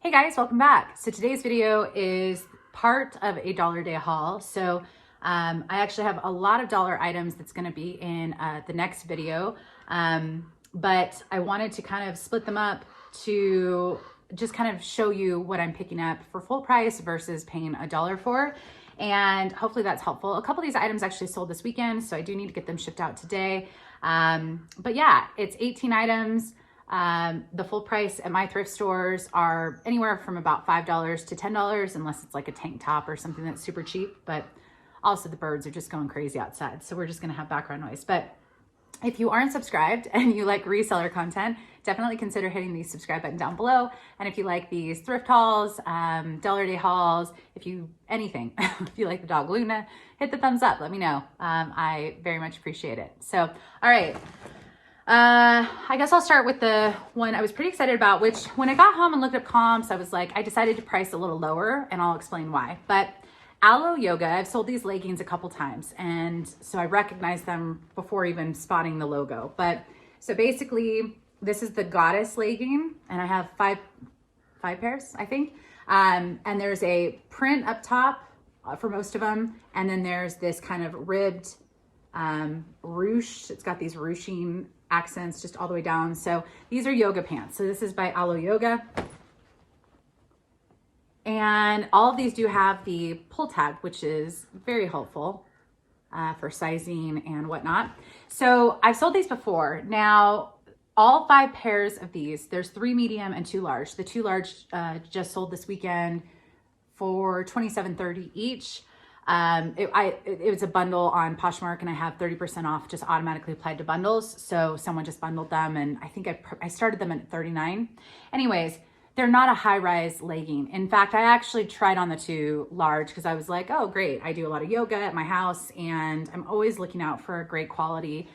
Hey guys, welcome back. So today's video is part of a Dollar Day haul. So I actually have a lot of dollar items that's going to be in the next video, but I wanted to kind of split them up to just kind of show you what I'm picking up for full price versus paying $1 for. And hopefully that's helpful. A couple of these items actually sold this weekend, so I do need to get them shipped out today. But yeah, it's 18 items. The full price at my thrift stores are anywhere from about $5 to $10, unless it's like a tank top or something that's super cheap. But also the birds are just going crazy outside, so we're just going to have background noise. But if you aren't subscribed and you like reseller content, definitely consider hitting the subscribe button down below. And if you like these thrift hauls, Dollar Day hauls, if you like the dog Luna, hit the thumbs up. Let me know. I very much appreciate it. So, all right. I guess I'll start with the one I was pretty excited about, which when I got home and looked up comps, I was like, I decided to price a little lower, and I'll explain why. But Alo Yoga, I've sold these leggings a couple times, and so I recognized them before even spotting the logo. But so basically, this is the Goddess legging, and I have five pairs, I think. And there's a print up top for most of them, and then there's this kind of ribbed ruche. It's got these ruching accents just all the way down. So these are yoga pants. So this is by Alo Yoga. And all of these do have the pull tag, which is very helpful for sizing and whatnot. So I've sold these before. Now, all 5 pairs of these, there's 3 medium and 2 large. The 2 large just sold this weekend for $27.30 each. It was a bundle on Poshmark, and I have 30% off just automatically applied to bundles. So someone just bundled them, and I think I started them at $39. Anyways, they're not a high-rise legging. In fact, I actually tried on the 2 large because I was like, oh, great. I do a lot of yoga at my house, and I'm always looking out for great quality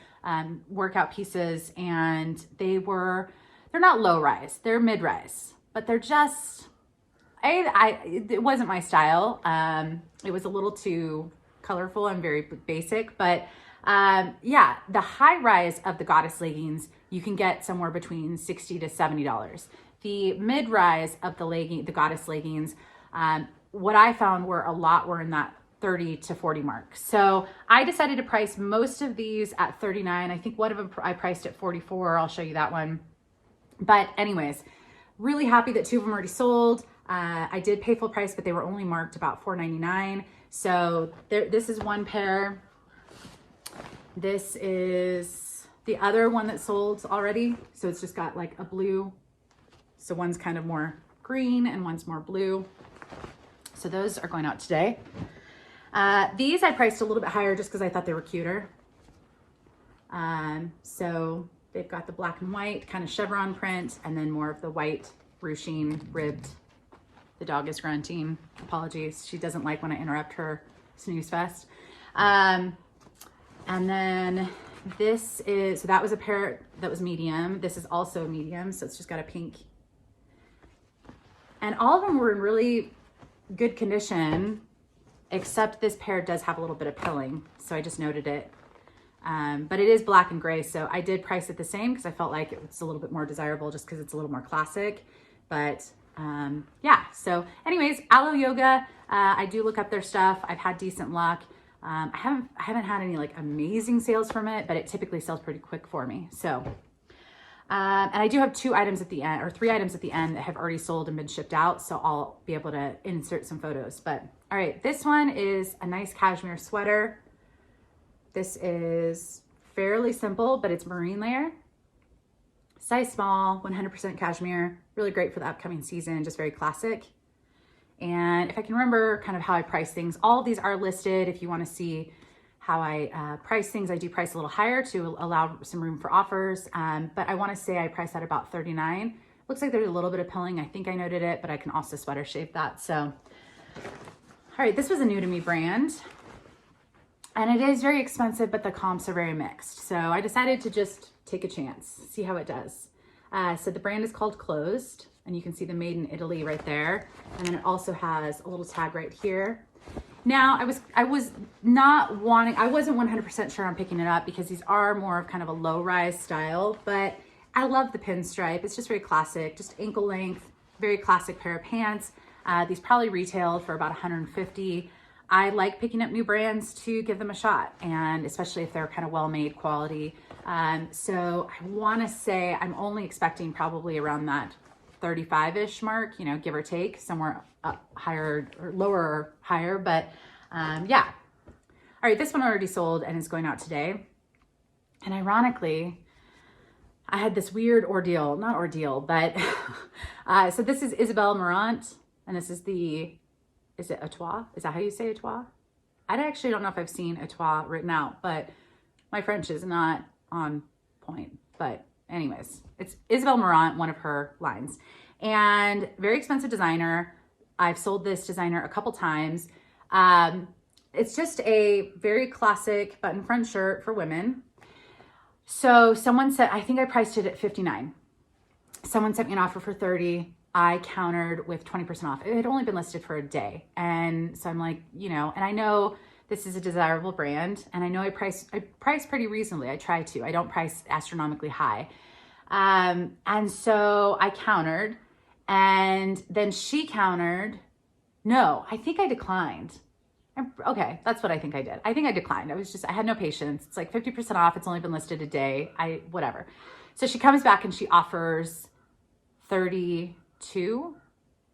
workout pieces. And they're not low-rise. They're mid-rise, but they're just... it wasn't my style. It was a little too colorful and very basic, but yeah, the high rise of the Goddess leggings, you can get somewhere between $60 to $70. The mid rise of the Goddess leggings, what I found were in that 30 to 40 mark. So I decided to price most of these at $39. I think one of them I priced at $44. I'll show you that one. But anyways, really happy that 2 of them already sold. I did pay full price, but they were only marked about $4.99. So this is one pair. This is the other one that sold already. So it's just got like a blue. So one's kind of more green and one's more blue. So those are going out today. These I priced a little bit higher just because I thought they were cuter. So they've got the black and white kind of chevron print, and then more of the white ruching ribbed. The dog is grunting. Apologies. She doesn't like when I interrupt her snooze fest. And then this is, so that was a pair that was medium. This is also medium. So it's just got a pink. And all of them were in really good condition, except this pair does have a little bit of pilling. So I just noted it. But it is black and gray. So I did price it the same because I felt like it was a little bit more desirable just because it's a little more classic. But yeah, so anyways, Alo Yoga, I do look up their stuff. I've had decent luck. I haven't had any like amazing sales from it, but it typically sells pretty quick for me. So, and I do have 2 items at the end, or 3 items at the end that have already sold and been shipped out. So I'll be able to insert some photos. But all right, this one is a nice cashmere sweater. This is fairly simple, but it's marine layer. Size small, 100% cashmere, really great for the upcoming season, just very classic. And if I can remember kind of how I price things, all of these are listed. If you want to see how I price things, I do price a little higher to allow some room for offers. But I want to say I price at about $39. Looks like there's a little bit of pilling. I think I noted it, but I can also sweater shape that. So, all right, this was a new to me brand. And it is very expensive, but the comps are very mixed. So I decided to just take a chance, see how it does. So the brand is called Closed, and you can see the Made in Italy right there. And then it also has a little tag right here. Now I wasn't 100% sure on picking it up because these are more of kind of a low rise style, but I love the pinstripe. It's just very classic, just ankle length, very classic pair of pants. These probably retailed for about $150. I like picking up new brands to give them a shot, and especially if they're kind of well-made quality. So I want to say I'm only expecting probably around that 35-ish mark, you know, give or take, somewhere up higher or lower or higher, but yeah. All right, this one already sold and is going out today. And ironically, I had this weird ordeal, not ordeal, but so this is Isabelle Marant, and this is is it Atois? Is that how you say Atois? I actually don't know if I've seen Atois written out, but my French is not on point. But anyways, it's Isabelle Marant, one of her lines. And very expensive designer. I've sold this designer a couple times. It's just a very classic button front shirt for women. So someone said, I think I priced it at $59. Someone sent me an offer for $30. I countered with 20% off. It had only been listed for a day. And so I'm like, you know, and I know this is a desirable brand, and I know I price pretty reasonably. I try to. I don't price astronomically high. And so I countered, and then she countered, no, I think I declined. Okay, that's what I think I did. I think I declined. I had no patience. It's like 50% off. It's only been listed a day. Whatever. So she comes back and she offers 32,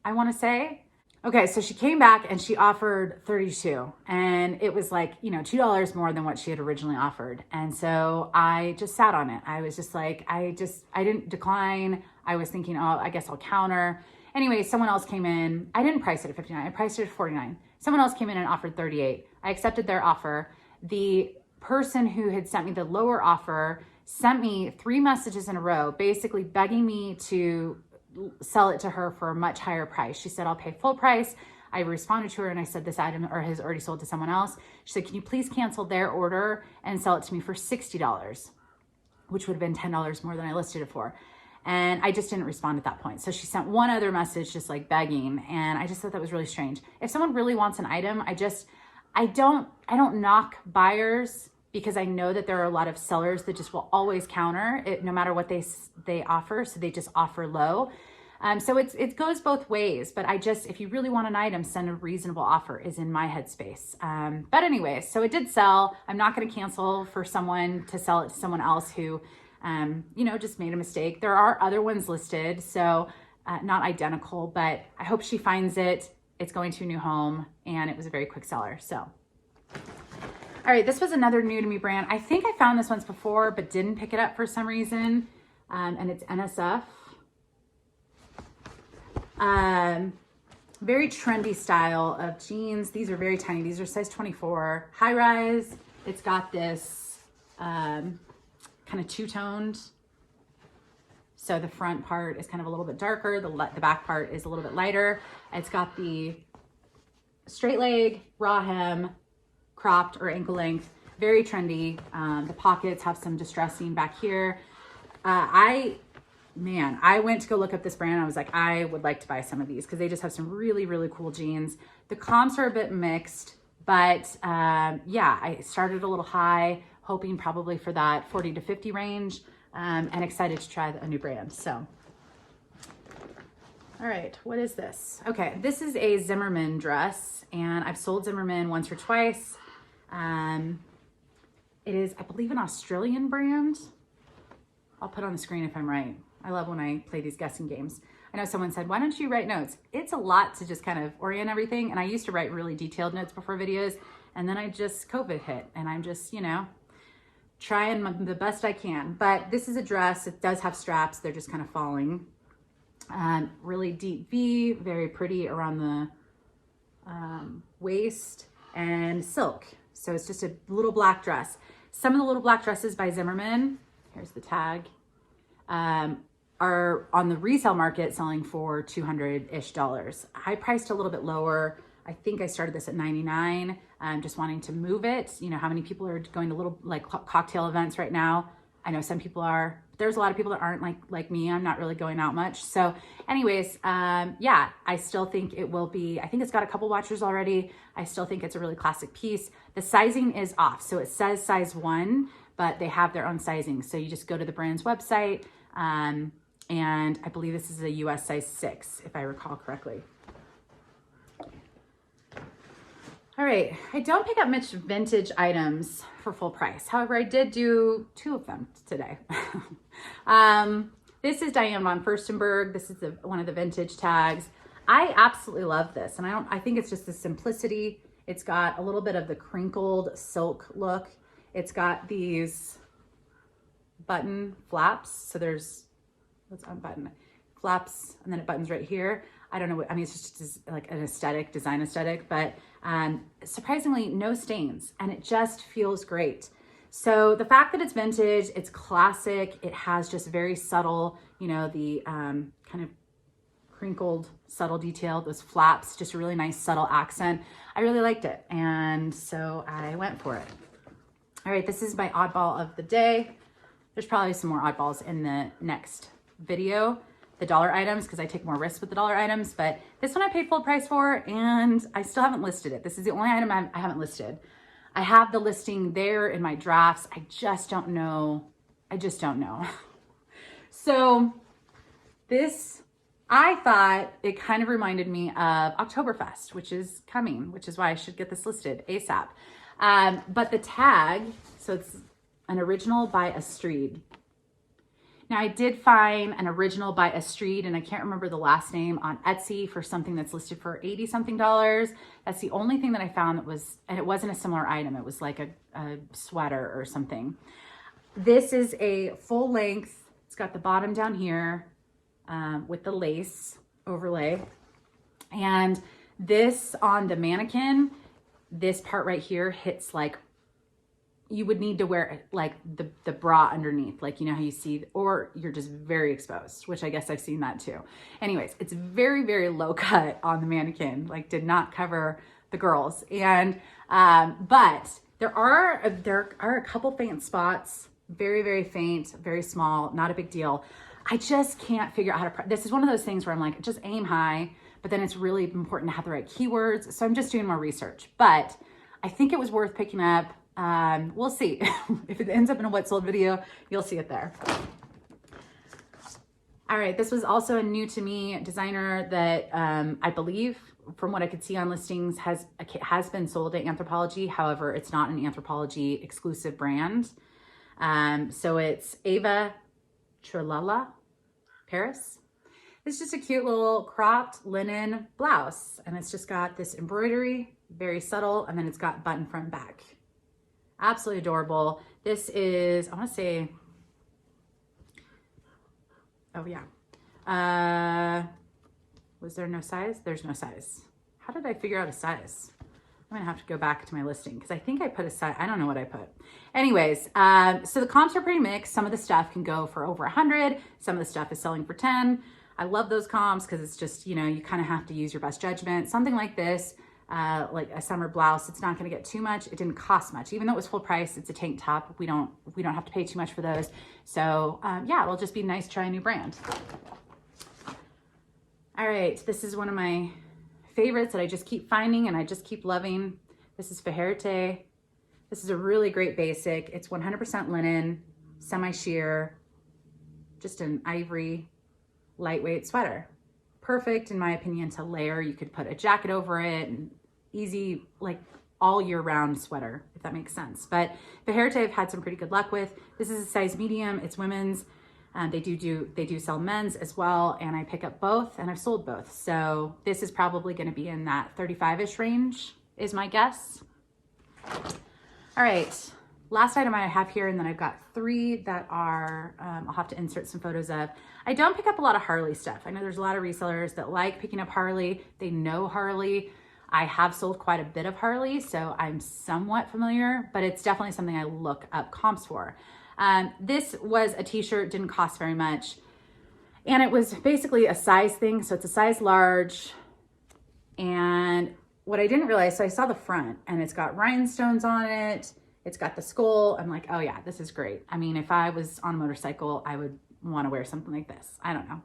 I want to say. Okay, so she came back and she offered 32, and it was like, you know, $2 more than what she had originally offered. And so I just sat on it. I was just like, I didn't decline. I was thinking, oh, I guess I'll counter. Anyway, someone else came in. I didn't price it at 59. I priced it at 49. Someone else came in and offered 38. I accepted their offer. The person who had sent me the lower offer sent me 3 messages in a row, basically begging me to sell it to her for a much higher price. She said, I'll pay full price. I responded to her and I said, this item has already sold to someone else. She said, can you please cancel their order and sell it to me for $60, which would have been $10 more than I listed it for. And I just didn't respond at that point. So she sent one other message just like begging. And I just thought that was really strange. If someone really wants an item, I don't knock buyers, because I know that there are a lot of sellers that just will always counter it no matter what they offer. So they just offer low. So it goes both ways, but if you really want an item, send a reasonable offer is in my headspace. But anyway, so it did sell. I'm not going to cancel for someone to sell it to someone else who, you know, just made a mistake. There are other ones listed, so not identical, but I hope she finds it. It's going to a new home, and it was a very quick seller. So, all right, this was another new to me brand. I think I found this once before, but didn't pick it up for some reason. And it's NSF. Very trendy style of jeans. These are very tiny. These are size 24, high rise. It's got this kind of two-toned. So the front part is kind of a little bit darker. The back part is a little bit lighter. It's got the straight leg, raw hem, cropped or ankle length, very trendy. The pockets have some distressing back here. I went to go look up this brand. I was like, I would like to buy some of these because they just have some really, really cool jeans. The comps are a bit mixed, but yeah, I started a little high, hoping probably for that 40 to 50 range, and excited to try a new brand. So, all right, what is this? Okay, this is a Zimmermann dress, and I've sold Zimmermann once or twice. It is, I believe, an Australian brand. I'll put on the screen if I'm right. I love when I play these guessing games. I know someone said, why don't you write notes? It's a lot to just kind of orient everything. And I used to write really detailed notes before videos. And then COVID hit. And I'm just, you know, trying the best I can. But this is a dress. It does have straps. They're just kind of falling. Really deep V. Very pretty around the waist. And silk. So it's just a little black dress. Some of the little black dresses by Zimmermann, here's the tag, are on the resale market selling for $200-ish. I priced a little bit lower. I think I started this at $99. Just wanting to move it. You know, how many people are going to little like cocktail events right now? I know some people are. There's a lot of people that aren't like me. I'm not really going out much. So anyways, yeah, I still think it will be, I think it's got a couple watchers already. I still think it's a really classic piece. The sizing is off. So it says size 1, but they have their own sizing. So you just go to the brand's website, And I believe this is a US size 6, if I recall correctly. All right, I don't pick up much vintage items for full price. However, I did do 2 of them today. This is Diane von Furstenberg. This is one of the vintage tags. I absolutely love this, and I think it's just the simplicity. It's got a little bit of the crinkled silk look. It's got these button flaps. So there's, let's unbutton it, flaps, and then it buttons right here. I don't know what, I mean, it's just like an aesthetic, design aesthetic, but surprisingly no stains, and it just feels great. So the fact that it's vintage, it's classic, it has just very subtle, you know, the kind of crinkled subtle detail, those flaps, just a really nice subtle accent. I really liked it, and so I went for it. All right, this is my oddball of the day. There's probably some more oddballs in the next video, the dollar items, because I take more risks with the dollar items, but this one I paid full price for, and I still haven't listed it. This is the only item I haven't listed. I have the listing there in my drafts. I just don't know. So this, I thought it kind of reminded me of Oktoberfest, which is coming, which is why I should get this listed ASAP. But the tag, so it's an original by Astrid. Now I did find an original by Astrid, and I can't remember the last name, on Etsy for something that's listed for $80 something. That's the only thing that I found that was, and it wasn't a similar item. It was like a sweater or something. This is a full length. It's got the bottom down here with the lace overlay. And this on the mannequin, this part right here hits like, you would need to wear like the bra underneath, like, you know how you see, or you're just very exposed, which I guess I've seen that too. Anyways, it's very, very low cut on the mannequin, like did not cover the girls. And, but there are a couple faint spots, very, very faint, very small, not a big deal. I just can't figure out how to, this is one of those things where I'm like, just aim high, but then it's really important to have the right keywords. So I'm just doing more research, but I think it was worth picking up. We'll see. If it ends up in a what sold video, you'll see it there. All right, this was also a new to me designer that I believe, from what I could see on listings, has been sold at Anthropologie. However, it's not an Anthropologie exclusive brand. So it's Ava Tralala, Paris. It's just a cute little cropped linen blouse, and it's just got this embroidery, very subtle, and then it's got button front back. Absolutely adorable. This is, I want to say, oh yeah. Was there no size? There's no size. How did I figure out a size? I'm gonna have to go back to my listing because I think I put a size, I don't know what I put. Anyways, so the comps are pretty mixed. Some of the stuff can go for over 100. Some of the stuff is selling for 10. I love those comps because it's just, you know, you kind of have to use your best judgment. Something like this, like a summer blouse, it's not going to get too much. It didn't cost much, even though it was full price. It's a tank top. We don't have to pay too much for those. So yeah, it'll just be nice to try a new brand. All right, this is one of my favorites that I just keep finding and I just keep loving. This is Fajerte. This is a really great basic. It's 100% linen, semi-sheer, just an ivory lightweight sweater. Perfect, in my opinion, to layer. You could put a jacket over it, and easy, like all year round sweater, if that makes sense. But Fajerte I've had some pretty good luck with. This is a size medium, it's women's. They do sell men's as well, and I pick up both, and I've sold both. So this is probably gonna be in that 35-ish range, is my guess. All right, last item I have here, and then I've got 3 that are, I'll have to insert some photos of. I don't pick up a lot of Harley stuff. I know there's a lot of resellers that like picking up Harley. They know Harley. I have sold quite a bit of Harley, so I'm somewhat familiar, but it's definitely something I look up comps for. This was a t-shirt, didn't cost very much. And it was basically a size thing. So it's a size large. And what I didn't realize, so I saw the front and it's got rhinestones on it. It's got the skull. I'm like, oh yeah, this is great. I mean, if I was on a motorcycle, I would want to wear something like this. I don't know.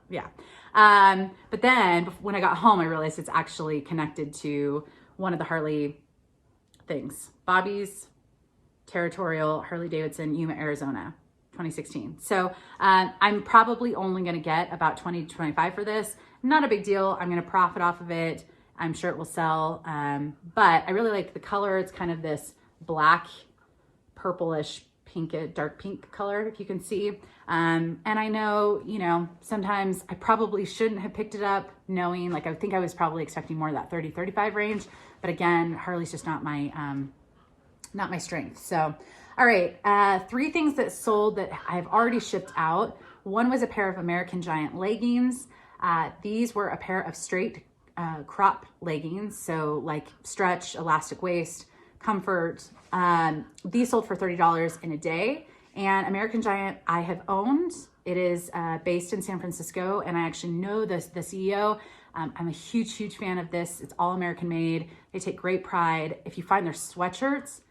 Yeah. But then when I got home, I realized it's actually connected to one of the Harley things, Bobby's Territorial, Harley Davidson, Yuma, Arizona. 2016. So I'm probably only gonna get about 20 to 25 for this. Not a big deal. I'm gonna profit off of it. I'm sure it will sell. But I really like the color. It's kind of this black, purplish, pink, dark pink color, if you can see. And I know, you know, sometimes I probably shouldn't have picked it up knowing, like, I think I was probably expecting more of that 30, 35 range. But again, Harley's just not my strength. So, all right, 3 things that sold that I've already shipped out. One was a pair of American Giant leggings. These were a pair of straight crop leggings. So like stretch, elastic waist, comfort. These sold for $30 in a day. And American Giant I have owned. It is based in San Francisco, and I actually know the CEO. I'm a huge fan of this. It's all American made. They take great pride. If you find their sweatshirts,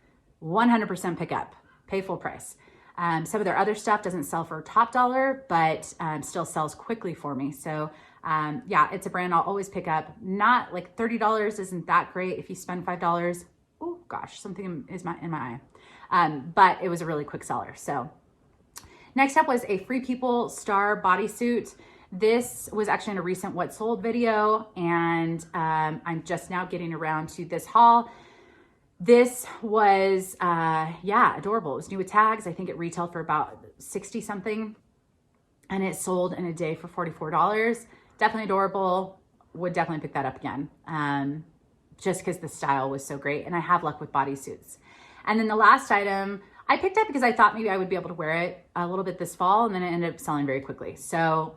100% pick up, pay full price. Some of their other stuff doesn't sell for top dollar, but still sells quickly for me. So yeah, it's a brand I'll always pick up. Not like $30 isn't that great if you spend $5. Oh gosh, something is in my eye. But it was a really quick seller. So next up was a Free People Star bodysuit. This was actually in a recent What Sold video, and I'm just now getting around to this haul. This was, yeah, adorable. It was new with tags. I think it retailed for about 60 something, and it sold in a day for $44. Definitely adorable. Would definitely pick that up again. Just because the style was so great, and I have luck with bodysuits. And then the last item I picked up because I thought maybe I would be able to wear it a little bit this fall, and then it ended up selling very quickly. So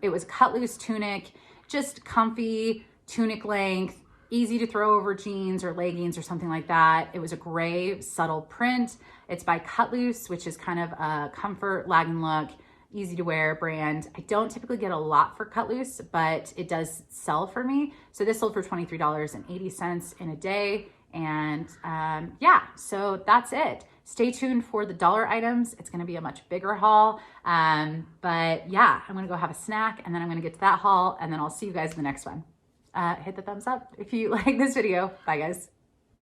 it was a cut loose tunic, just comfy tunic length, easy to throw over jeans or leggings or something like that. It was a gray subtle print. It's by Cut Loose, which is kind of a comfort lagging look, easy to wear brand. I don't typically get a lot for Cut Loose, but it does sell for me. So this sold for $23.80 in a day. And yeah, so that's it. Stay tuned for the dollar items. It's gonna be a much bigger haul. But yeah, I'm gonna go have a snack, and then I'm gonna get to that haul, and then I'll see you guys in the next one. Hit the thumbs up if you like this video. Bye guys.